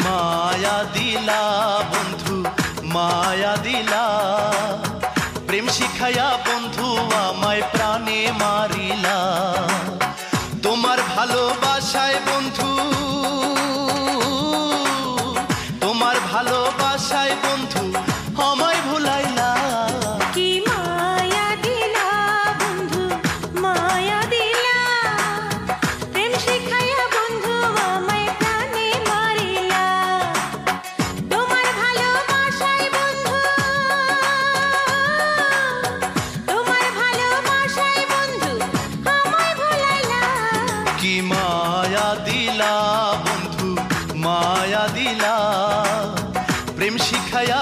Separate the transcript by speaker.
Speaker 1: মায়া দিলা বন্ধু মায়া দিলা, প্রেম শিখাইয়া বন্ধু আমায় প্রাণে মারিলা। তোমার ভালোবাসায় বন্ধু, তোমার ভালোবাসায় বন্ধু আমায় ভুলাইলা।
Speaker 2: কি মায়া দিলা বন্ধু মায়া দিলা, প্রেম শিখাইয়া বন্ধু আমায় প্রাণে মারিলা। তোমার ভালোবাসায় বন্ধু, তোমার ভালোবাসায় বন্ধু আমায় ভুলাইলা।
Speaker 1: কি মায়া দিলা বন্ধু মায়া দিলা, প্রেম শিখাইয়া